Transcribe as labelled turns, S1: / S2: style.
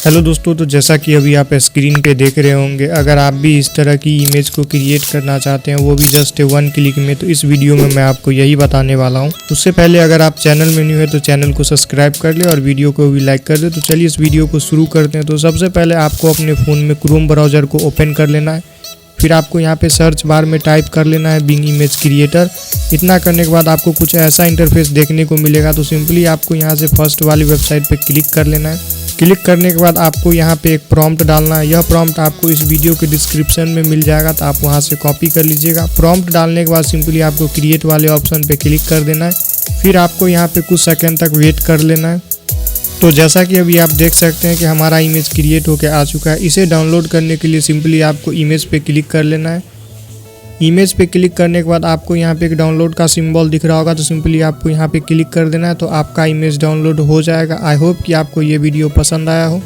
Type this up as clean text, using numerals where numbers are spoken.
S1: Hello दोस्तों, तो जैसा कि अभी आप स्क्रीन पे देख रहे होंगे, अगर आप भी इस तरह की इमेज को क्रिएट करना चाहते हैं, वो भी जस्ट 1 क्लिक में, तो इस वीडियो में मैं आपको यही बताने वाला हूं। उससे पहले अगर आप चैनल में न्यू है तो चैनल को सब्सक्राइब कर ले और वीडियो को भी लाइक कर दे। तो चलिए इस वीडियो को शुरू करते हैं। तो सबसे पहले आपको अपने फ़ोन में क्रोम ब्राउज़र को ओपन कर लेना है। फिर आपको यहाँ पे सर्च बार में टाइप कर लेना है बिंग इमेज क्रिएटर। इतना करने के बाद आपको कुछ ऐसा इंटरफेस देखने को मिलेगा। तो सिंपली आपको यहाँ से फर्स्ट वाली वेबसाइट पे क्लिक कर लेना है। क्लिक करने के बाद आपको यहाँ पे एक प्रॉम्प्ट डालना है। यह प्रॉम्प्ट आपको इस वीडियो के डिस्क्रिप्शन में मिल जाएगा, तो आप वहाँ से कॉपी कर लीजिएगा। प्रॉम्प्ट डालने के बाद सिंपली आपको क्रिएट वाले ऑप्शन पे क्लिक कर देना है। फिर आपको यहाँ पे कुछ सेकंड तक वेट कर लेना है। तो जैसा कि अभी आप देख सकते हैं कि हमारा इमेज क्रिएट होकर आ चुका है। इसे डाउनलोड करने के लिए सिंपली आपको इमेज पे क्लिक कर लेना है। इमेज पे क्लिक करने के बाद आपको यहाँ पे एक डाउनलोड का सिंबल दिख रहा होगा, तो सिंपली आपको यहाँ पे क्लिक कर देना है। तो आपका इमेज डाउनलोड हो जाएगा। आई होप कि आपको ये वीडियो पसंद आया हो।